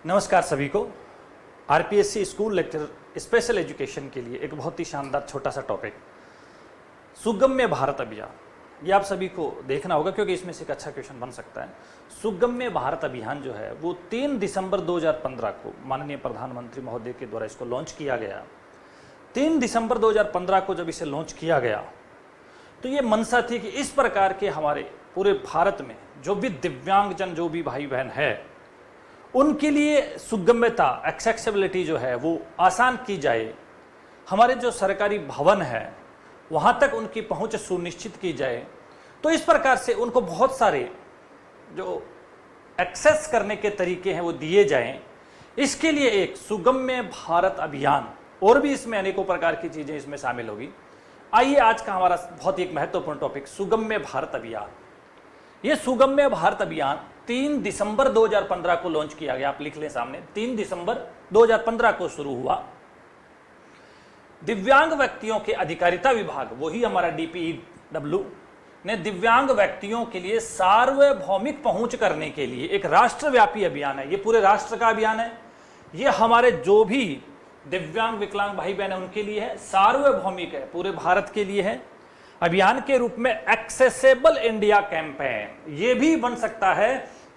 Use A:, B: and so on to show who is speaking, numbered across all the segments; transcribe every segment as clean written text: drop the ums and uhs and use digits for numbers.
A: नमस्कार सभी को। RPSC school lecture special education के लिए एक बहुत ही शानदार छोटा सा टॉपिक, सुगम्य भारत अभियान। ये आप सभी को देखना होगा क्योंकि इसमें से एक अच्छा क्वेश्चन बन सकता है। सुगम्य भारत अभियान जो है वो 3 दिसंबर 2015 को माननीय प्रधानमंत्री महोदय के द्वारा इसको लॉन्च किया गया। 3 दिसंबर 2015 को जब इसे लॉन्च किया गया तो ये मंशा थी कि इस प्रकार के हमारे पूरे भारत में जो भी दिव्यांगजन, जो भी भाई बहन है, उनके लिए सुगम्यता, एक्सेसिबिलिटी जो है वो आसान की जाए। हमारे जो सरकारी भवन है वहाँ तक उनकी पहुँच सुनिश्चित की जाए। तो इस प्रकार से उनको बहुत सारे जो एक्सेस करने के तरीके हैं वो दिए जाएं। इसके लिए एक सुगम्य भारत अभियान, और भी इसमें अनेकों प्रकार की चीज़ें इसमें शामिल होगी। आइए आज का हमारा बहुत ही एक महत्वपूर्ण टॉपिक, सुगम्य भारत अभियान। ये सुगम्य भारत अभियान 3 दिसंबर 2015 को लॉन्च किया गया। आप लिख लें सामने, 3 दिसंबर 2015 को शुरू हुआ। दिव्यांग व्यक्तियों के अधिकारिता विभाग, वही हमारा DPEW ने दिव्यांग व्यक्तियों के लिए सार्वभौमिक पहुंच करने के लिए एक राष्ट्रव्यापी अभियान है। ये पूरे राष्ट्र का अभियान है। ये हमारे जो भी दिव्यांग विकलांग भाई बहन है उनके लिए है, सार्वभौमिक है, पूरे भारत के लिए है। अभियान के रूप में एक्सेसिबल इंडिया कैंपेन ये भी बन सकता है।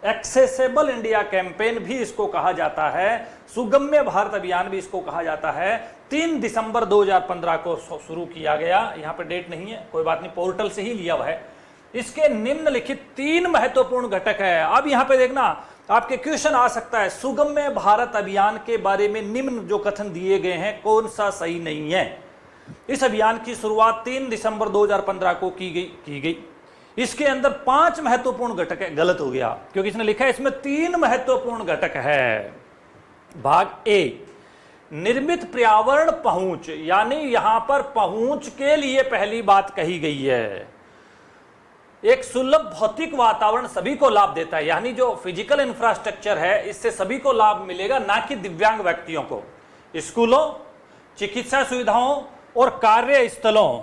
A: एक्सेसिबल इंडिया कैंपेन भी इसको कहा जाता है, सुगम्य भारत अभियान भी इसको कहा जाता है। 3 दिसंबर 2015 को शुरू किया गया। यहाँ पे डेट नहीं है, कोई बात नहीं, पोर्टल से ही लिया हुआ है। इसके निम्नलिखित 3 महत्वपूर्ण घटक है। अब यहाँ पे देखना, आपके क्वेश्चन आ सकता है, सुगम्य भारत अभियान के बारे में निम्न जो कथन दिए गए हैं कौन सा सही नहीं है। इस अभियान की शुरुआत 3 दिसंबर 2015 को की गई। इसके अंदर 5 महत्वपूर्ण घटक है। गलत हो गया क्योंकि इसने लिखा है इसमें 3 महत्वपूर्ण घटक है। भाग ए, निर्मित पर्यावरण पहुंच, यानी यहां पर पहुंच के लिए पहली बात कही गई है। एक सुलभ भौतिक वातावरण सभी को लाभ देता है, यानी जो फिजिकल इंफ्रास्ट्रक्चर है इससे सभी को लाभ मिलेगा, ना कि दिव्यांग व्यक्तियों को। स्कूलों, चिकित्सा सुविधाओं और कार्यस्थलों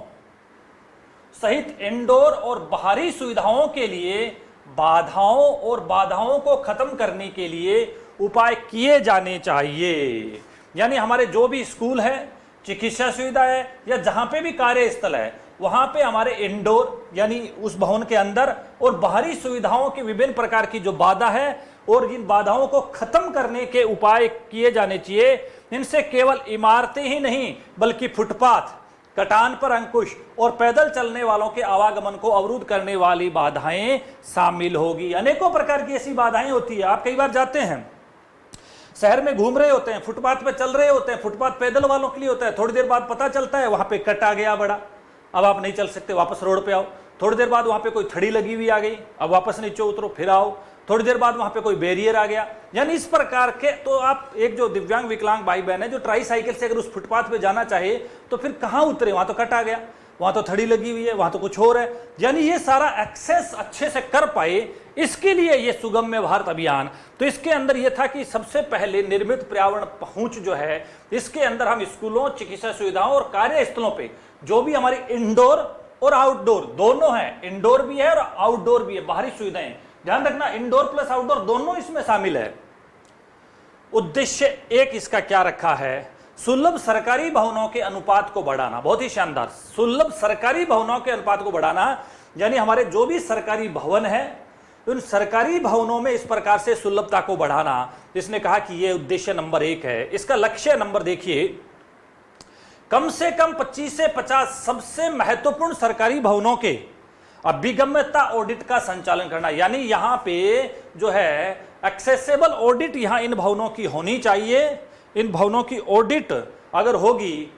A: सहित इंडोर और बाहरी सुविधाओं के लिए बाधाओं को खत्म करने के लिए उपाय किए जाने चाहिए। यानी हमारे जो भी स्कूल है, चिकित्सा सुविधा है या जहां पे भी कार्यस्थल है, वहां पे हमारे इंडोर यानी उस भवन के अंदर और बाहरी सुविधाओं की विभिन्न प्रकार की जो बाधा है और इन बाधाओं को खत्म करने के उपाय किए जाने चाहिए। इनसे केवल इमारतें ही नहीं बल्कि फुटपाथ, कटान पर अंकुश और पैदल चलने वालों के आवागमन को अवरुद्ध करने वाली बाधाएं शामिल होगी। अनेकों प्रकार की ऐसी बाधाएं होती है। आप कई बार जाते हैं, शहर में घूम रहे होते हैं, फुटपाथ पे चल रहे होते हैं, फुटपाथ पैदल वालों के लिए होता है। थोड़ी देर बाद पता चलता है वहां पे कट आ गया बड़ा, अब आप नहीं चल सकते, वापस रोड पे आओ। थोड़ी देर बाद वहां पे कोई थड़ी लगी हुई आ गई, अब वापस नीचे उतरो, फिर आओ। थोड़ी देर बाद वहां पे कोई बैरियर आ गया। यानी इस प्रकार के, तो आप एक जो दिव्यांग विकलांग भाई बहन है जो ट्राईसाइकिल से अगर उस फुटपाथ पे जाना चाहे तो फिर कहां उतरे, वहां तो कट आ गया, वहां तो थड़ी लगी हुई है, वहां तो कुछ और है। यानी ये सारा एक्सेस अच्छे से कर पाए, इसके लिए ये सुगम्य भारत अभियान। तो इसके अंदर ये था कि सबसे पहले निर्मित पर्यावरण पहुंच जो है, इसके अंदर हम स्कूलों, चिकित्सा सुविधाओं और कार्यस्थलों पे जो भी हमारी इंडोर और आउटडोर दोनों है, इंडोर भी है और आउटडोर भी है, बाहरी सुविधाएं, ध्यान रखना इंडोर प्लस आउटडोर दोनों इसमें शामिल है। उद्देश्य एक इसका क्या रखा है, सुलभ सरकारी भवनों के अनुपात को बढ़ाना। बहुत ही शानदार, सुलभ सरकारी भवनों के अनुपात को बढ़ाना, यानी हमारे जो भी सरकारी भवन है उन सरकारी भवनों में इस प्रकार से सुलभता को बढ़ाना। इसने कहा कि यह उद्देश्य नंबर 1 है। इसका लक्ष्य नंबर देखिए, कम से कम 25 से 50 सबसे महत्वपूर्ण सरकारी भवनों के अभिगम्यता ऑडिट का संचालन करना। यानी यहां पे जो है एक्सेसिबल ऑडिट यहां इन भवनों की होनी चाहिए। इन भवनों की ऑडिट अगर होगी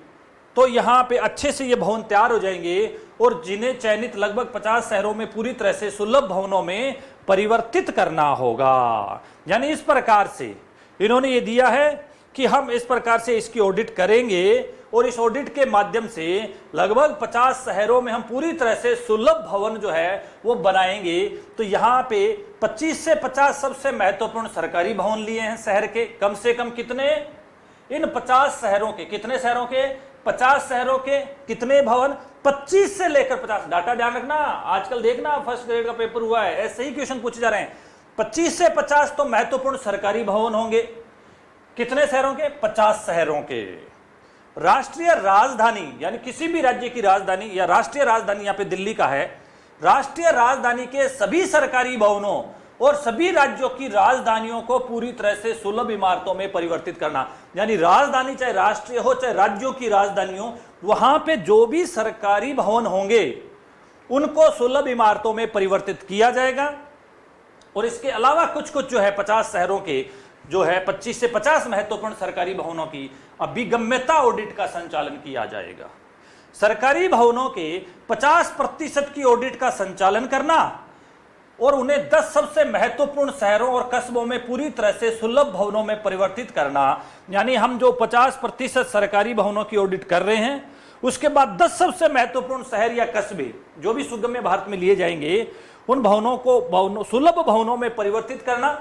A: तो यहां पे अच्छे से ये भवन तैयार हो जाएंगे और जिन्हें चयनित लगभग 50 शहरों में पूरी तरह से सुलभ भवनों में परिवर्तित करना होगा। यानी इस प्रकार से इन्होंने ये दिया है कि हम इस प्रकार से इसकी ऑडिट करेंगे और इस ऑडिट के माध्यम से लगभग 50 शहरों में हम पूरी तरह से सुलभ भवन जो है वो बनाएंगे। तो यहाँ पे 25 से 50 सबसे महत्वपूर्ण सरकारी भवन लिए हैं शहर के। कम से कम कितने, इन 50 शहरों के, कितने शहरों के, 50 शहरों के कितने भवन, 25 से लेकर 50। डाटा ध्यान रखना, आजकल देखना फर्स्ट ग्रेड का पेपर हुआ है, ऐसे ही क्वेश्चन पूछे जा रहे हैं। 25 से 50 तो महत्वपूर्ण सरकारी भवन होंगे। कितने शहरों के? 50 शहरों के। राष्ट्रीय राजधानी यानी किसी भी राज्य की राजधानी या राष्ट्रीय राजधानी, यहां पे दिल्ली का है, राष्ट्रीय राजधानी के सभी सरकारी भवनों और सभी राज्यों की राजधानियों को पूरी तरह से सुलभ इमारतों में परिवर्तित करना। यानी राजधानी चाहे राष्ट्रीय हो चाहे राज्यों की राजधानी हो, वहां पे जो भी सरकारी भवन होंगे उनको सुलभ इमारतों में परिवर्तित किया जाएगा। और इसके अलावा कुछ कुछ जो है 50 शहरों के जो है 25 से 50 महत्वपूर्ण सरकारी भवनों की अभिगम्यता ऑडिट का संचालन किया जाएगा। सरकारी भवनों के 50% की ऑडिट का संचालन करना और उन्हें 10 सबसे महत्वपूर्ण शहरों और कस्बों में पूरी तरह से सुलभ भवनों में परिवर्तित करना। यानी हम जो 50% सरकारी भवनों की ऑडिट कर रहे हैं, उसके बाद 10 सबसे महत्वपूर्ण शहर या कस्बे जो भी सुगम्य भारत में लिए जाएंगे, उन भवनों को सुलभ भवनों में परिवर्तित करना।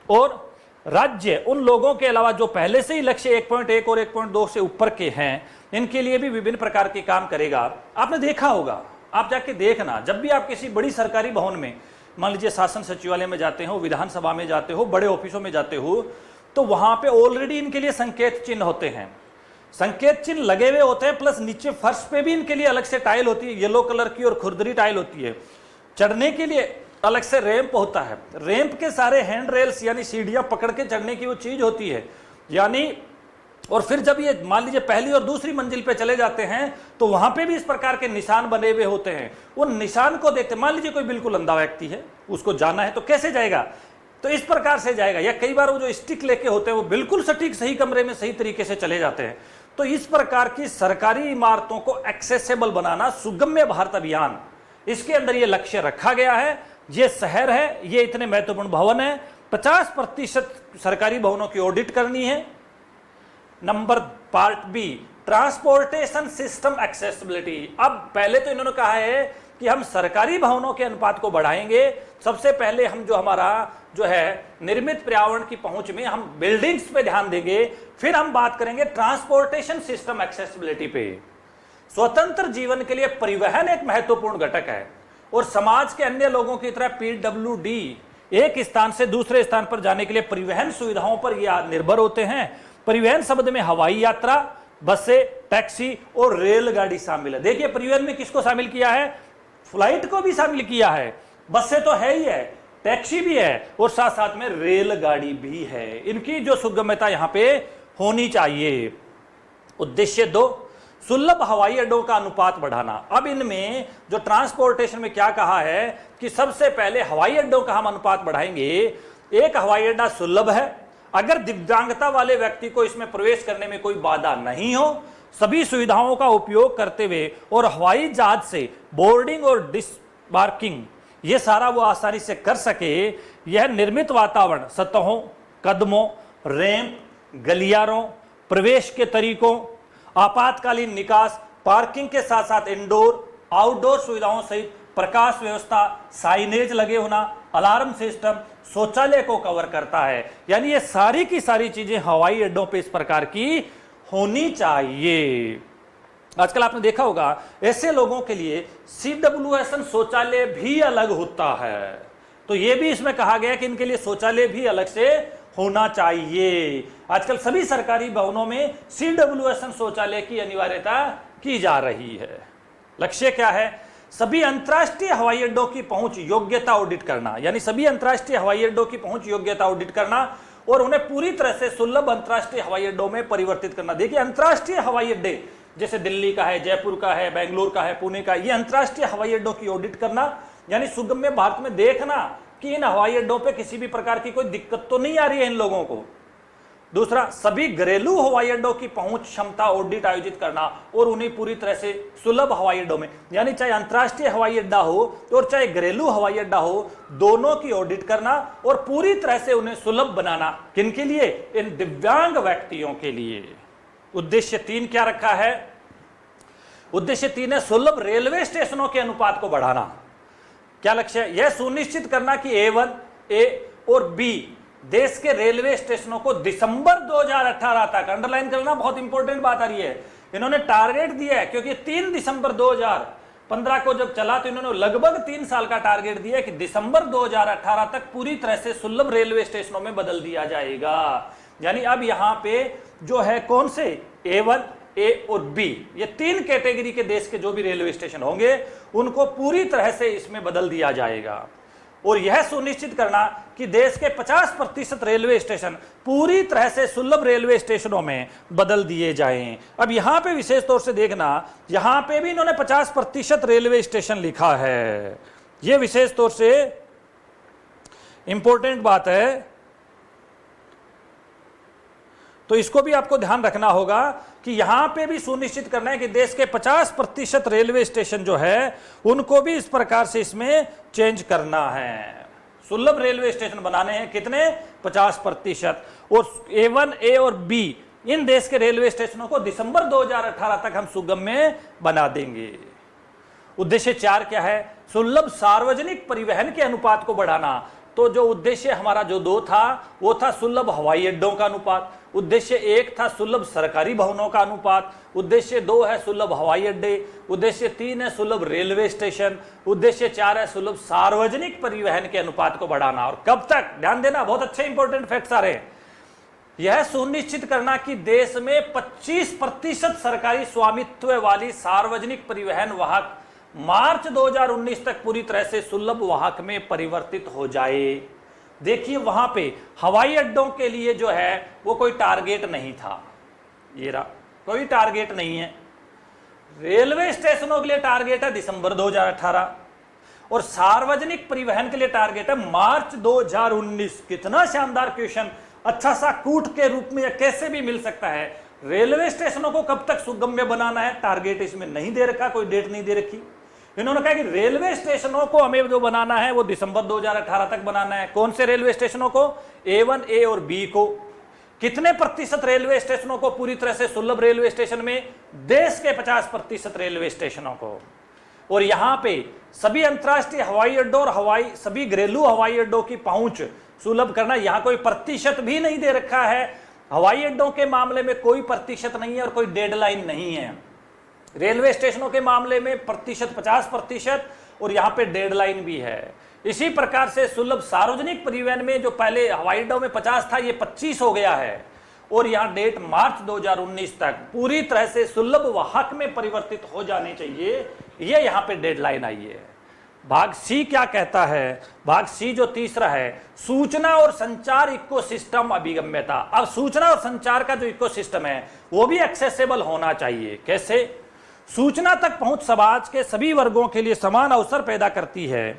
A: और राज्य उन लोगों के अलावा जो पहले से ही लक्ष्य 1.1 और 1.2 से ऊपर के हैं, इनके लिए भी विभिन्न प्रकार के काम करेगा। आपने देखा होगा, आप जाके देखना, जब भी आप किसी बड़ी सरकारी भवन में, मान लीजिए शासन सचिवालय में जाते हो, विधानसभा में जाते हो, बड़े ऑफिसों में जाते हो, तो वहां पे ऑलरेडी इनके लिए संकेत चिन्ह होते हैं, संकेत चिन्ह लगे हुए होते हैं, प्लस नीचे फर्श पे भी इनके लिए अलग से टाइल होती है, येलो कलर की और खुरदरी टाइल होती है। चढ़ने के लिए अलग से रैंप होता है, रैंप के सारे हैंड रेल्स यानी सीढ़ियां पकड़ के चढ़ने की वो चीज होती है। यानी और फिर जब ये मान लीजिए पहली और दूसरी मंजिल पे चले जाते हैं तो वहां पे भी इस प्रकार के निशान बने हुए होते हैं। उन निशान को देखते, मान लीजिए कोई बिल्कुल अंधा व्यक्ति है, उसको जाना है तो कैसे जाएगा? तो इस प्रकार से जाएगा। या कई बार वो जो स्टिक लेके होते हैं वो बिल्कुल सटीक सही कमरे में सही तरीके से चले जाते हैं। तो इस प्रकार की सरकारी इमारतों को एक्सेसिबल बनाना सुगम्य भारत अभियान, इसके अंदर ये लक्ष्य रखा गया है। ये शहर है, ये इतने महत्वपूर्ण भवन है, 50% सरकारी भवनों की ऑडिट करनी है। Number part B, transportation system accessibility. अब पहले तो इन्होंने कहा है कि हम सरकारी भवनों के अनुपात को बढ़ाएंगे। सबसे पहले हम जो हमारा जो है निर्मित पर्यावरण की पहुंच में हम बिल्डिंग्स पे ध्यान देंगे, फिर हम बात करेंगे ट्रांसपोर्टेशन सिस्टम एक्सेसिबिलिटी पे। स्वतंत्र जीवन के लिए परिवहन एक महत्वपूर्ण घटक है और समाज के अन्य लोगों की तरह पीडब्ल्यूडी एक स्थान से दूसरे स्थान पर जाने के लिए परिवहन सुविधाओं पर यह निर्भर होते हैं। परिवहन शब्द में हवाई यात्रा, बसें, टैक्सी और रेलगाड़ी शामिल है। देखिए परिवहन में किसको शामिल किया है? फ्लाइट को भी शामिल किया है, बसें तो है ही है, टैक्सी भी है और साथ साथ में रेलगाड़ी भी है। इनकी जो सुगम्यता यहां पे होनी चाहिए। उद्देश्य 2, सुलभ हवाई अड्डों का अनुपात बढ़ाना। अब इनमें जो ट्रांसपोर्टेशन में क्या कहा है कि सबसे पहले हवाई अड्डों का हम अनुपात बढ़ाएंगे। एक हवाई अड्डा सुलभ है, अगर दिव्यांगता वाले व्यक्ति को इसमें प्रवेश करने में कोई बाधा नहीं हो, सभी सुविधाओं का उपयोग करते हुए और हवाई जहाज से बोर्डिंग और डिसबार्किंग ये सारा वो आसानी से कर सके। यह निर्मित वातावरण, सतहों, कदमों, रैंप, गलियारों, प्रवेश के तरीकों, आपातकालीन निकास, पार्किंग के साथ साथ इंडोर आउटडोर सुविधाओं सहित प्रकाश व्यवस्था, साइनेज लगे होना, अलार्म सिस्टम, शौचालय को कवर करता है। यानी ये सारी की सारी चीजें हवाई अड्डों पे इस प्रकार की होनी चाहिए। आजकल आपने देखा होगा ऐसे लोगों के लिए CWSN शौचालय भी अलग होता है, तो ये भी इसमें कहा गया कि इनके लिए शौचालय भी अलग से होना चाहिए। आजकल सभी सरकारी भवनों में CWSN शौचालय की अनिवार्यता की जा रही है। लक्ष्य क्या है? सभी अंतर्राष्ट्रीय हवाई अड्डों की पहुंच योग्यता ऑडिट करना, यानी सभी अंतर्राष्ट्रीय हवाई अड्डों की पहुंच योग्यता ऑडिट करना और उन्हें पूरी तरह से सुलभ अंतर्राष्ट्रीय हवाई अड्डों में परिवर्तित करना। देखिए अंतर्राष्ट्रीय हवाई अड्डे जैसे दिल्ली का है, जयपुर का है, बेंगलुरु का है, पुणे का, ये अंतर्राष्ट्रीय हवाई अड्डों की ऑडिट करना, यानी सुगम्य भारत में देखना कि इन हवाई अड्डों पे किसी भी प्रकार की कोई दिक्कत तो नहीं आ रही है इन लोगों को। दूसरा, सभी घरेलू हवाई अड्डों की पहुंच क्षमता ऑडिट आयोजित करना और उन्हें पूरी तरह से सुलभ हवाई अड्डों में, यानी चाहे अंतर्राष्ट्रीय हवाई अड्डा हो और चाहे घरेलू हवाई अड्डा हो, दोनों की ऑडिट करना और पूरी तरह से उन्हें सुलभ बनाना। किनके लिए? इन दिव्यांग व्यक्तियों के लिए। उद्देश्य 3 क्या रखा है? उद्देश्य 3 है सुलभ रेलवे स्टेशनों के अनुपात को बढ़ाना। क्या लक्ष्य है? यह सुनिश्चित करना कि A1, A और B देश के रेलवे स्टेशनों को दिसंबर 2018 तक, अंडरलाइन करना बहुत इंपॉर्टेंट बात आ रही है, इन्होंने टारगेट दिया है क्योंकि 3 दिसंबर 2015 को जब चला तो इन्होंने लगभग 3 साल का टारगेट दिया कि दिसंबर 2018 तक पूरी तरह से सुलभ रेलवे स्टेशनों में बदल दिया जाएगा। यानी अब यहां पे जो है कौन से A1, A और B, ये 3 कैटेगरी के देश के जो भी रेलवे स्टेशन होंगे उनको पूरी तरह से इसमें बदल दिया जाएगा और यह सुनिश्चित करना कि देश के 50% रेलवे स्टेशन पूरी तरह से सुलभ रेलवे स्टेशनों में बदल दिए जाएं। अब यहां पे विशेष तौर से देखना, यहां पे भी इन्होंने 50% रेलवे स्टेशन लिखा है, यह विशेष तौर से इंपॉर्टेंट बात है। तो इसको भी आपको ध्यान रखना होगा कि यहां पे भी सुनिश्चित करना है कि देश के 50% रेलवे स्टेशन जो है उनको भी इस प्रकार से इसमें चेंज करना है। सुलभ रेलवे स्टेशन बनाने हैं कितने? 50%। और A1, A और B इन देश के रेलवे स्टेशनों को दिसंबर 2018 तक हम सुगम्य बना देंगे। उद्देश्य 4 क्या है? सुलभ सार्वजनिक परिवहन के अनुपात को बढ़ाना। तो जो उद्देश्य हमारा जो 2 था वो था सुलभ हवाई अड्डों का अनुपात, उद्देश्य 1 था सुलभ सरकारी भवनों का अनुपात, उद्देश्य 2 है सुलभ हवाई अड्डे, उद्देश्य 3 है सुलभ रेलवे स्टेशन, उद्देश्य 4 है सुलभ सार्वजनिक परिवहन के अनुपात को बढ़ाना। और कब तक? ध्यान देना, बहुत अच्छे इंपॉर्टेंट फैक्ट्स आ रहे हैं। यह सुनिश्चित करना कि देश में 25% सरकारी स्वामित्व वाली सार्वजनिक परिवहन वाहक मार्च 2019 तक पूरी तरह से सुलभ वाहक में परिवर्तित हो जाए। देखिए वहां पे हवाई अड्डों के लिए जो है वो कोई टारगेट नहीं था, ये रहा, कोई टारगेट नहीं है। रेलवे स्टेशनों के लिए टारगेट है दिसंबर 2018 और सार्वजनिक परिवहन के लिए टारगेट है मार्च 2019। कितना शानदार क्वेश्चन, अच्छा सा कूट के रूप में या कैसे भी मिल सकता है। रेलवे स्टेशनों को कब तक सुगम्य बनाना है, टारगेट इसमें नहीं दे रखा, कोई डेट नहीं दे रखी। इन्होंने कहा कि रेलवे स्टेशनों को हमें जो बनाना है वो दिसंबर 2018 तक बनाना है। कौन से रेलवे स्टेशनों को? A1, A और B को। कितने प्रतिशत रेलवे स्टेशनों को पूरी तरह से सुलभ रेलवे स्टेशन में? देश के 50% रेलवे स्टेशनों को। और यहां पे सभी अंतरराष्ट्रीय हवाई अड्डों और सभी घरेलू हवाई अड्डों की पहुंच सुलभ करना। यहां कोई प्रतिशत भी नहीं दे रखा है, हवाई अड्डों के मामले में कोई प्रतिशत नहीं है और कोई डेडलाइन नहीं है। रेलवे स्टेशनों के मामले में प्रतिशत 50% और यहां पे डेडलाइन भी है। इसी प्रकार से सुलभ सार्वजनिक परिवहन में जो पहले हवाई अड्डों में 50 था, ये 25 हो गया है और यहां डेट मार्च 2019 तक पूरी तरह से सुलभ वाहक में परिवर्तित हो जाने चाहिए, ये यहां पे डेडलाइन आई है। भाग सी क्या कहता है? भाग सी जो तीसरा है, सूचना और संचार इकोसिस्टम अभिगम्यता। अब सूचना और संचार का जो इकोसिस्टम है वो भी एक्सेसिबल होना चाहिए। कैसे? सूचना तक पहुंच समाज के सभी वर्गों के लिए समान अवसर पैदा करती है।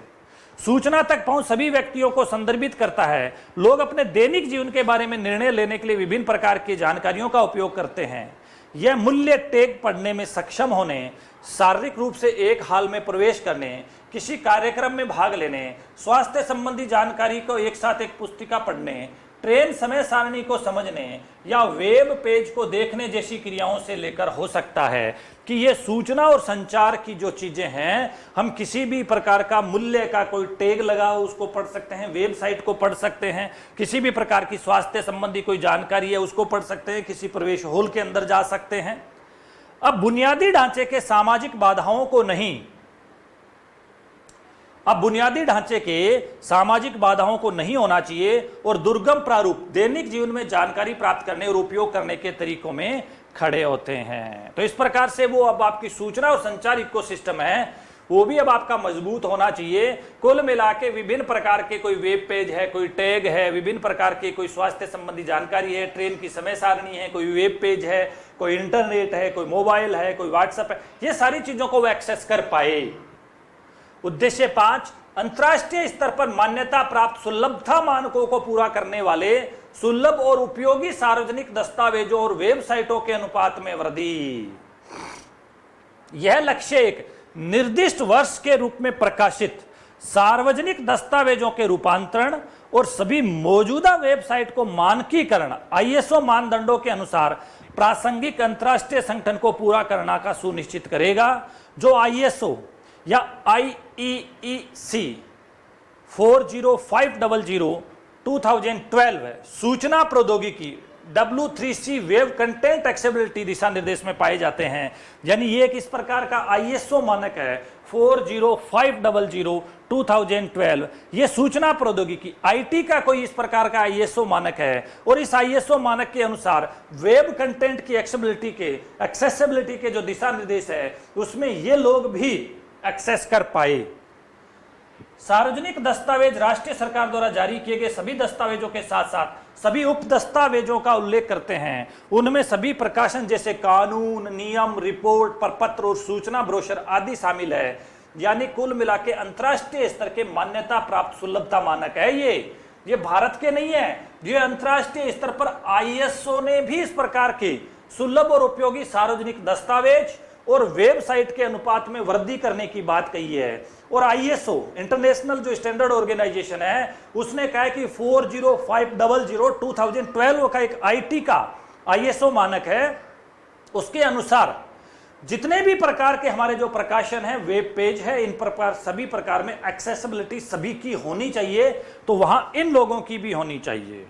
A: सूचना तक पहुंच सभी व्यक्तियों को संदर्भित करता है। लोग अपने दैनिक जीवन के बारे में निर्णय लेने के लिए विभिन्न प्रकार की जानकारियों का उपयोग करते हैं। यह मूल्य टैग पढ़ने में सक्षम होने, शारीरिक रूप से एक हाल में प्रवेश करने, किसी कार्यक्रम में भाग लेने, स्वास्थ्य संबंधी जानकारी को एक साथ एक पुस्तिका पढ़ने, ट्रेन समय सारणी को समझने या वेब पेज को देखने जैसी क्रियाओं से लेकर हो सकता है कि ये सूचना और संचार की जो चीजें हैं, हम किसी भी प्रकार का मूल्य का कोई टैग लगा हो उसको पढ़ सकते हैं, वेबसाइट को पढ़ सकते हैं, किसी भी प्रकार की स्वास्थ्य संबंधी कोई जानकारी है उसको पढ़ सकते हैं, किसी प्रवेश हॉल के अंदर जा सकते हैं। अब बुनियादी ढांचे के सामाजिक बाधाओं को नहीं, अब बुनियादी ढांचे के सामाजिक बाधाओं को नहीं होना चाहिए और दुर्गम प्रारूप दैनिक जीवन में जानकारी प्राप्त करने और उपयोग करने के तरीकों में खड़े होते हैं। तो इस प्रकार से वो अब आपकी सूचना और संचार इकोसिस्टम है वो भी अब आपका मजबूत होना चाहिए। कुल मिला के विभिन्न प्रकार के कोई वेब पेज है, कोई टैग है, विभिन्न प्रकार के कोई स्वास्थ्य संबंधी जानकारी है, ट्रेन की समय सारणी है, कोई वेब पेज है, कोई इंटरनेट है, कोई मोबाइल है, कोई व्हाट्सएप है, ये सारी चीजों को वो एक्सेस कर पाए। उद्देश्य 5, अंतरराष्ट्रीय स्तर पर मान्यता प्राप्त सुलभता मानकों को पूरा करने वाले सुलभ और उपयोगी सार्वजनिक दस्तावेजों और वेबसाइटों के अनुपात में वृद्धि। यह लक्ष्य एक निर्दिष्ट वर्ष के रूप में प्रकाशित सार्वजनिक दस्तावेजों के रूपांतरण और सभी मौजूदा वेबसाइट को मानकीकरण ISO मानदंडों के अनुसार प्रासंगिक अंतरराष्ट्रीय संगठन को पूरा करना का सुनिश्चित करेगा। जो ISO या IEEC 40500/2012 है, सूचना प्रौद्योगिकी W3C वेब कंटेंट एक्सेसिबिलिटी दिशा निर्देश में पाए जाते हैं। यानी ये एक इस प्रकार का ISO मानक है 40500 2012 ये सूचना प्रौद्योगिकी आईटी का कोई इस प्रकार का आईएसओ मानक है, और इस आईएसओ मानक के अनुसार वेब कंटेंट की एक्सेसिबिलिटी के जो दिशा निर्देश है उसमें ये लोग भी एक्सेस कर पाए। सार्वजनिक दस्तावेज राष्ट्रीय सरकार द्वारा जारी किए गए सभी दस्तावेजों के साथ साथ सभी उप दस्तावेजों का उल्लेख करते हैं। उनमें सभी प्रकाशन जैसे कानून, नियम, रिपोर्ट, प्रपत्र और सूचना ब्रोशर आदि शामिल है। यानी कुल मिला के अंतर्राष्ट्रीय स्तर के मान्यता प्राप्त सुलभता मानक है ये भारत के नहीं है, ये अंतर्राष्ट्रीय स्तर पर आईएसओ ने भी इस प्रकार के सुलभ और उपयोगी सार्वजनिक दस्तावेज और वेबसाइट के अनुपात में वृद्धि करने की बात कही है। और आईएसओ इंटरनेशनल जो स्टैंडर्ड ऑर्गेनाइजेशन है उसने कहा है कि 40500 2012 का एक आईटी का आईएसओ मानक है, उसके अनुसार जितने भी प्रकार के हमारे जो प्रकाशन है, वेब पेज है, इन प्रकार सभी प्रकार में एक्सेसिबिलिटी सभी की होनी चाहिए, तो वहां इन लोगों की भी होनी चाहिए।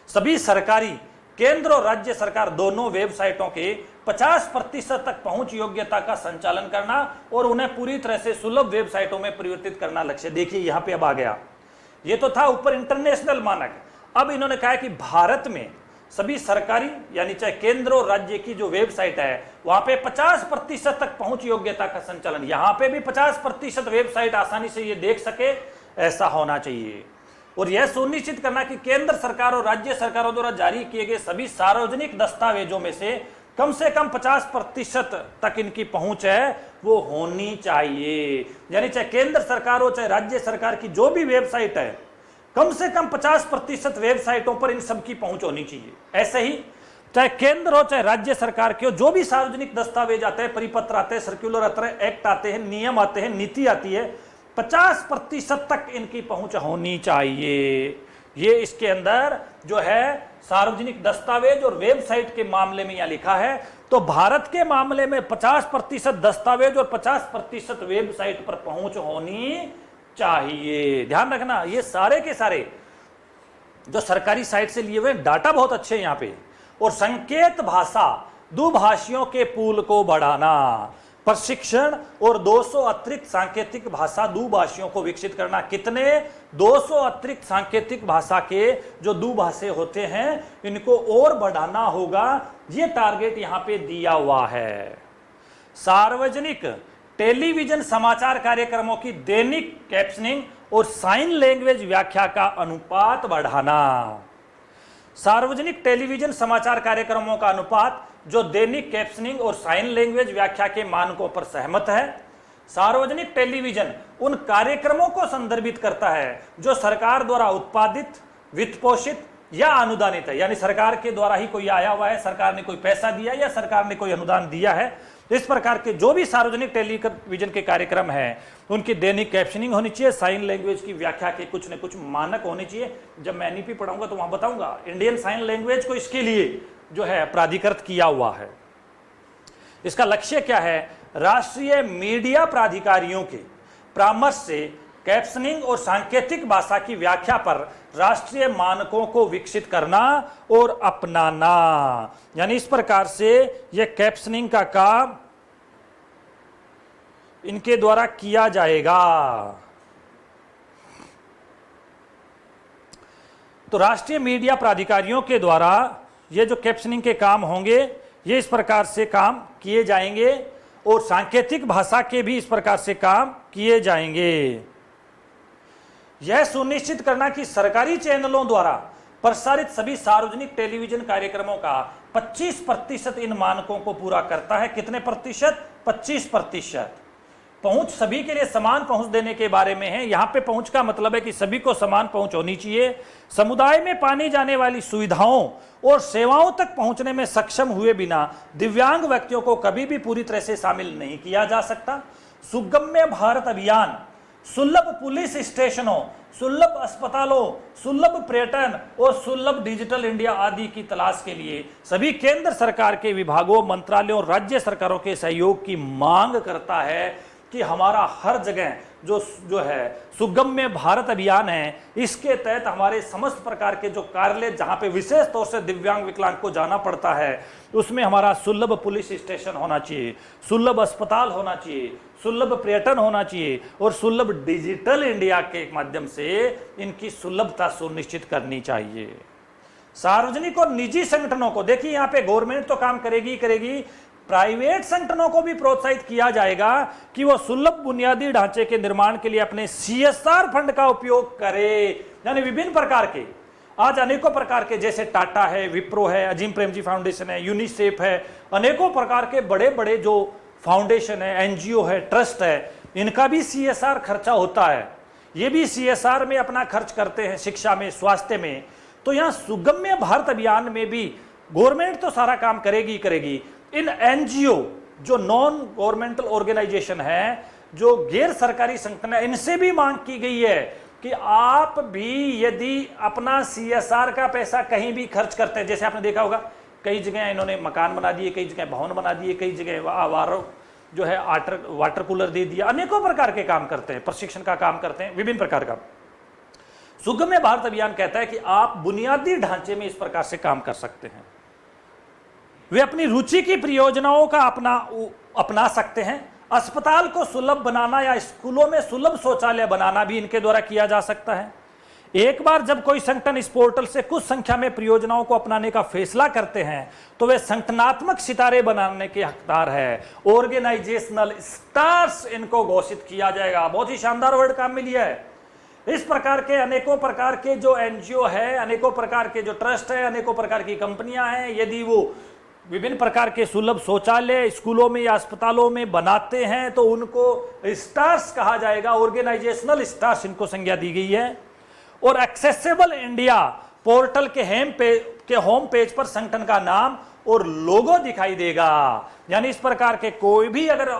A: सभी सरकारी केंद्र और राज्य सरकार दोनों वेबसाइटों के 50% तक पहुंच योग्यता का संचालन करना और उन्हें पूरी तरह से सुलभ वेबसाइटों में परिवर्तित करना लक्ष्य। देखिए यहां पे अब आ गया, ये तो था ऊपर इंटरनेशनल मानक। अब इन्होंने कहा कि भारत में सभी सरकारी यानी चाहे केंद्र और राज्य की जो वेबसाइट है वहां पे 50% तक पहुंच योग्यता का संचालन, यहां पे भी 50% वेबसाइट आसानी से ये देख सके, ऐसा होना चाहिए। और यह सुनिश्चित करना कि केंद्र सरकार और राज्य सरकारों द्वारा जारी किए गए सभी सार्वजनिक दस्तावेजों में से कम 50% तक इनकी पहुंच है वो होनी चाहिए। यानी चाहे केंद्र सरकार हो चाहे राज्य सरकार की जो भी वेबसाइट है, कम से कम 50% वेबसाइटों पर इन सब की पहुंच होनी चाहिए। ऐसे ही चाहे केंद्र हो चाहे राज्य सरकार के हो, जो भी सार्वजनिक दस्तावेज आते हैं, परिपत्र आते हैं, सर्कुलर आते हैं, एक्ट आते हैं, नियम आते हैं, नीति आती है, 50% तक इनकी पहुंच होनी चाहिए। ये इसके अंदर जो है सार्वजनिक दस्तावेज और वेबसाइट के मामले में यहां लिखा है। तो भारत के मामले में 50% दस्तावेज और 50% वेबसाइट पर पहुंच होनी चाहिए। ध्यान रखना, ये सारे के सारे जो सरकारी साइट से लिए हुए डाटा बहुत अच्छे हैं यहां पे। और संकेत भाषा दुभाषियों के पूल को बढ़ाना, प्रशिक्षण और 200 अतिरिक्त सांकेतिक भाषा दुभाषियों को विकसित करना। कितने? 200 अतिरिक्त सांकेतिक भाषा के जो दुभाषे होते हैं इनको और बढ़ाना होगा, ये टारगेट यहां पे दिया हुआ है। सार्वजनिक टेलीविजन समाचार कार्यक्रमों की दैनिक कैप्शनिंग और साइन लैंग्वेज व्याख्या का अनुपात बढ़ाना। सार्वजनिक टेलीविजन समाचार कार्यक्रमों का अनुपात जो दैनिक कैप्शनिंग और साइन लैंग्वेज व्याख्या के मानकों पर सहमत है। सार्वजनिक टेलीविजन उन कार्यक्रमों को संदर्भित करता है जो सरकार द्वारा उत्पादित, वित्तपोषित या अनुदानित है। यानी सरकार के द्वारा ही कोई आया हुआ है, सरकार ने कोई पैसा दिया या सरकार ने कोई अनुदान दिया है। इस प्रकार के जो भी सार्वजनिक टेलीविजन के कार्यक्रम हैं उनकी दैनिक कैप्शनिंग होनी चाहिए, साइन लैंग्वेज की व्याख्या के कुछ न कुछ मानक होने चाहिए। जब मैं एनईपी पढ़ाऊंगा तो वहां बताऊंगा। इंडियन साइन लैंग्वेज को इसके लिए जो है प्राधिकृत किया हुआ है। इसका लक्ष्य क्या है? राष्ट्रीय मीडिया प्राधिकारियों के परामर्श से कैप्शनिंग और सांकेतिक भाषा की व्याख्या पर राष्ट्रीय मानकों को विकसित करना और अपनाना। यानी इस प्रकार से यह कैप्शनिंग का काम इनके द्वारा किया जाएगा। तो राष्ट्रीय मीडिया प्राधिकारियों के द्वारा ये जो कैप्शनिंग के काम होंगे ये इस प्रकार से काम किए जाएंगे और सांकेतिक भाषा के भी इस प्रकार से काम किए जाएंगे। यह सुनिश्चित करना कि सरकारी चैनलों द्वारा प्रसारित सभी सार्वजनिक टेलीविजन कार्यक्रमों का 25% इन मानकों को पूरा करता है। कितने प्रतिशत? 25%। पहुंच सभी के लिए समान पहुंच देने के बारे में है। यहां पे पहुंच का मतलब है कि सभी को समान पहुंच होनी चाहिए। समुदाय में पानी जाने वाली सुविधाओं और सेवाओं तक पहुंचने में सक्षम हुए बिना दिव्यांग व्यक्तियों को कभी भी पूरी तरह से शामिल नहीं किया जा सकता। सुगम्य भारत अभियान सुलभ पुलिस स्टेशनों, सुलभ अस्पतालों, सुलभ पर्यटन और सुलभ डिजिटल इंडिया आदि की तलाश के लिए सभी केंद्र सरकार के विभागों, मंत्रालयों और राज्य सरकारों के सहयोग की मांग करता है। कि हमारा हर जगह जो जो है सुगम्य भारत अभियान है, इसके तहत हमारे समस्त प्रकार के जो कार्यालय जहां पे विशेष तौर से दिव्यांग विकलांग को जाना पड़ता है, उसमें हमारा सुलभ पुलिस स्टेशन होना चाहिए, सुलभ अस्पताल होना चाहिए, सुलभ पर्यटन होना चाहिए और सुलभ डिजिटल इंडिया के माध्यम से इनकी सुलभता सुनिश्चित करनी चाहिए। सार्वजनिक और निजी संगठनों को देखिए, यहां पे गवर्नमेंट तो काम करेगी करेगी, प्राइवेट संगठनों को भी प्रोत्साहित किया जाएगा कि वो सुलभ बुनियादी ढांचे के निर्माण के लिए अपने CSR फंड का उपयोग करे। यानी विभिन्न प्रकार के, आज अनेकों प्रकार के, जैसे टाटा है, विप्रो है, अजीम प्रेमजी फाउंडेशन है, यूनिसेफ है, अनेकों प्रकार के बड़े बड़े जो फाउंडेशन है, NGO है, ट्रस्ट है, इनका भी CSR खर्चा होता है। ये भी CSR में अपना खर्च करते हैं, शिक्षा में, स्वास्थ्य में। तो यहाँ सुगम्य भारत अभियान में भी गवर्नमेंट तो सारा काम करेगी करेगी, इन NGO जो नॉन गवर्नमेंटल ऑर्गेनाइजेशन है, जो गैर सरकारी संगठन है, इनसे भी मांग की गई है कि आप भी यदि अपना CSR का पैसा कहीं भी खर्च करते हैं, जैसे आपने देखा होगा कई जगह इन्होंने मकान बना दिए, कई जगह भवन बना दिए, कई जगह जो है वाटर कूलर दे दिया, अनेकों प्रकार के काम करते हैं, प्रशिक्षण का काम करते हैं, विभिन्न प्रकार का। सुगम्य भारत अभियान कहता है कि आप बुनियादी ढांचे में इस प्रकार से काम कर सकते हैं। वे अपनी रुचि की परियोजनाओं का अपना सकते हैं। अस्पताल को सुलभ बनाना या स्कूलों में सुलभ शौचालय बनाना भी इनके द्वारा किया जा सकता है। एक बार जब कोई संगठन इस पोर्टल से कुछ संख्या में परियोजनाओं को अपनाने का फैसला करते हैं तो वे संगठनात्मक सितारे बनाने के हकदार है। ऑर्गेनाइजेशनल स्टार्स इनको घोषित किया जाएगा। बहुत ही शानदार वर्ड काम में लिया है। इस प्रकार के अनेकों प्रकार के जो NGO है, अनेकों प्रकार के जो ट्रस्ट है, अनेकों प्रकार की कंपनियां हैं, यदि वो विभिन्न प्रकार के सुलभ शौचालय स्कूलों में या अस्पतालों में बनाते हैं तो उनको स्टार्स कहा जाएगा। ऑर्गेनाइजेशनल स्टार्स इनको संज्ञा दी गई है। और एक्सेसिबल इंडिया पोर्टल के होम पेज पर संगठन का नाम और लोगो दिखाई देगा। यानी इस प्रकार के कोई भी अगर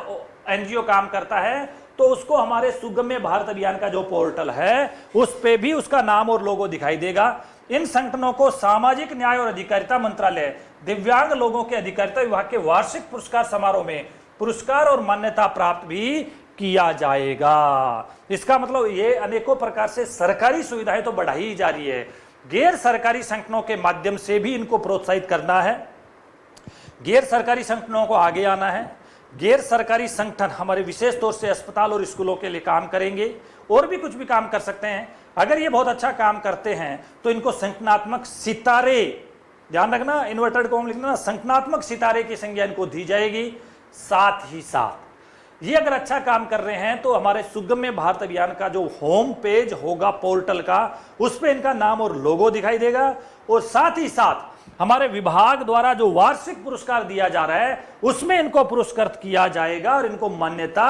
A: NGO काम करता है तो उसको हमारे सुगम्य भारत अभियान का जो पोर्टल है उस पे भी उसका नाम और लोगो दिखाई देगा। इन संगठनों को सामाजिक न्याय और अधिकारिता मंत्रालय दिव्यांग लोगों के अधिकारिता विभाग के वार्षिक पुरस्कार समारोह में पुरस्कार और मान्यता प्राप्त भी किया जाएगा। इसका मतलब ये अनेकों प्रकार से सरकारी सुविधाएं तो बढ़ाई ही जा रही है, गैर सरकारी संगठनों के माध्यम से भी इनको प्रोत्साहित करना है। गैर सरकारी संगठनों को आगे आना है। गैर सरकारी संगठन हमारे विशेष तौर से अस्पताल और स्कूलों के लिए काम करेंगे और भी कुछ भी काम कर सकते हैं। अगर ये बहुत अच्छा काम करते हैं तो इनको संगठनात्मक सितारे, ध्यान रखना इन्वर्टेड कॉमा लिखना, संगठनात्मक सितारे की संज्ञा इनको दी जाएगी। साथ ही साथ ये अगर अच्छा काम कर रहे हैं तो हमारे सुगम्य भारत अभियान का जो होम पेज होगा पोर्टल का, उस पर इनका नाम और लोगो दिखाई देगा। और साथ ही साथ हमारे विभाग द्वारा जो वार्षिक पुरस्कार दिया जा रहा है उसमें इनको पुरस्कृत किया जाएगा और इनको मान्यता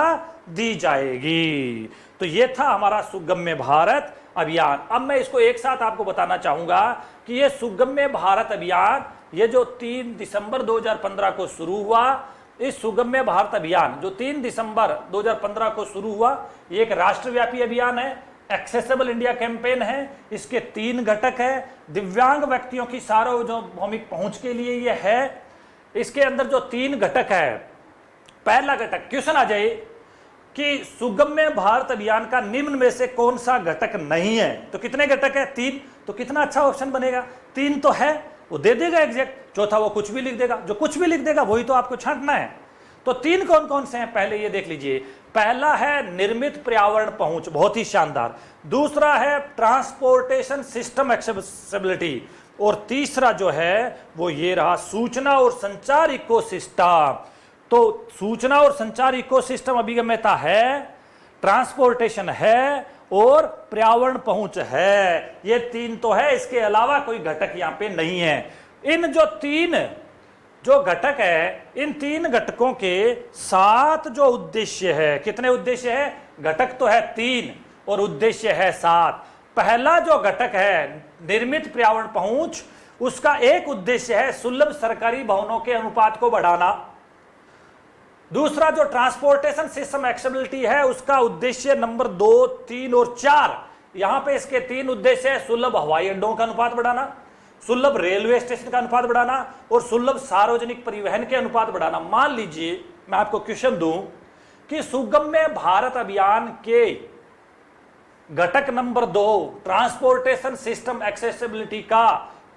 A: दी जाएगी। तो ये था हमारा सुगम्य भारत अभियान। अब मैं इसको एक साथ आपको बताना चाहूंगा कि ये सुगम्य भारत अभियान ये जो 3 दिसंबर 2015 को शुरू हुआ, इस सुगम्य भारत अभियान जो 3 दिसंबर 2015 को शुरू हुआ, ये एक राष्ट्रव्यापी अभियान है, एक्सेसिबल इंडिया कैंपेन है। इसके 3 घटक है। दिव्यांग व्यक्तियों की सार्वभौमिक पहुंच के लिए ये है। इसके अंदर जो 3 घटक है, पहला घटक, क्वेश्चन आ जाए कि सुगम्य भारत अभियान का निम्न में से कौन सा घटक नहीं है, तो कितने घटक है? 3। तो कितना अच्छा ऑप्शन बनेगा, 3 तो है, वो दे देगा एग्जैक्ट। चौथा वो कुछ भी लिख देगा, जो कुछ भी लिख देगा वही तो आपको छांटना है। तो 3 कौन कौन से हैं, पहले ये देख लीजिए। पहला है निर्मित पर्यावरण पहुंच, बहुत ही शानदार। दूसरा है ट्रांसपोर्टेशन सिस्टम एक्सेसिबिलिटी। और तीसरा जो है वो ये रहा, सूचना और संचार इकोसिस्टम। तो सूचना और संचार इकोसिस्टम अभिगम्यता है, ट्रांसपोर्टेशन है और पर्यावरण पहुंच है। ये 3 तो है, इसके अलावा कोई घटक यहां पे नहीं है। इन जो 3 जो घटक है, इन 3 घटकों के 7 जो उद्देश्य है, कितने उद्देश्य है? घटक तो है 3 और उद्देश्य है 7। पहला जो घटक है निर्मित पर्यावरण पहुंच, उसका एक उद्देश्य है सुलभ सरकारी भवनों के अनुपात को बढ़ाना। दूसरा जो ट्रांसपोर्टेशन सिस्टम एक्सेसिबिलिटी है, उसका उद्देश्य नंबर 2, 3 और 4, यहां पे इसके 3 उद्देश्य है। सुलभ हवाई अड्डों का अनुपात बढ़ाना, सुलभ रेलवे स्टेशन का अनुपात बढ़ाना और सुलभ सार्वजनिक परिवहन के अनुपात बढ़ाना। मान लीजिए मैं आपको क्वेश्चन दूं कि सुगम्य भारत अभियान के घटक नंबर 2 ट्रांसपोर्टेशन सिस्टम एक्सेसिबिलिटी का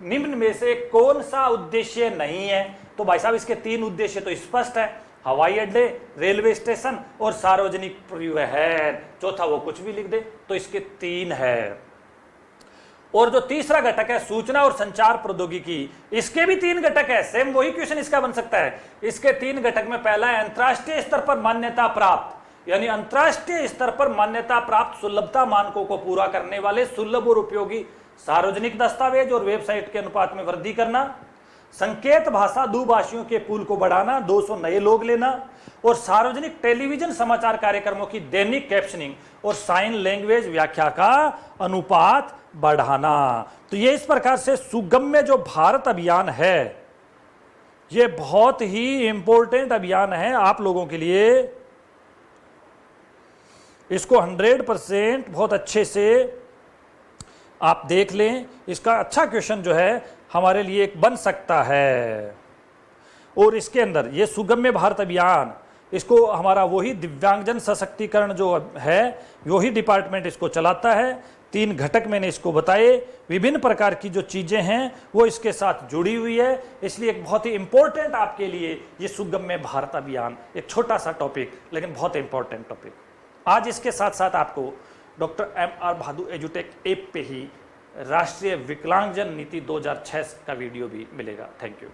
A: निम्न में से कौन सा उद्देश्य नहीं है? तो भाई साहब इसके 3 उद्देश्य तो स्पष्ट है, हवाई अड्डे, रेलवे स्टेशन और सार्वजनिक परिवहन। चौथा वो कुछ भी लिख दे, तो इसके 3 है। और जो तीसरा घटक है सूचना और संचार प्रौद्योगिकी, इसके भी 3 घटक है। सेम वही क्वेश्चन इसका बन सकता है। इसके 3 घटक में पहला है अंतरराष्ट्रीय स्तर पर मान्यता प्राप्त, यानी अंतरराष्ट्रीय स्तर पर मान्यता प्राप्त सुलभता मानकों को पूरा करने वाले सुलभ और उपयोगी सार्वजनिक दस्तावेज और वेबसाइट के अनुपात में वृद्धि करना, संकेत भाषा दुभाषियों के पूल को बढ़ाना, 200 नए लोग लेना, और सार्वजनिक टेलीविजन समाचार कार्यक्रमों की दैनिक कैप्शनिंग और साइन लैंग्वेज व्याख्या का अनुपात बढ़ाना। तो ये इस प्रकार से सुगम्य जो भारत अभियान है, ये बहुत ही इंपॉर्टेंट अभियान है आप लोगों के लिए। इसको 100% बहुत अच्छे से आप देख लें। इसका अच्छा क्वेश्चन जो है हमारे लिए एक बन सकता है। और इसके अंदर ये सुगम्य भारत अभियान, इसको हमारा वही दिव्यांगजन सशक्तिकरण जो है वही डिपार्टमेंट इसको चलाता है। 3 घटक मैंने इसको बताए, विभिन्न प्रकार की जो चीजें हैं वो इसके साथ जुड़ी हुई है। इसलिए एक बहुत ही इंपॉर्टेंट आपके लिए ये सुगम्य भारत अभियान, एक छोटा सा टॉपिक लेकिन बहुत इंपॉर्टेंट टॉपिक। आज इसके साथ साथ आपको डॉक्टर MR भादु एजुटेक ऐप पे ही राष्ट्रीय विकलांगजन नीति 2006 का वीडियो भी मिलेगा। Thank you.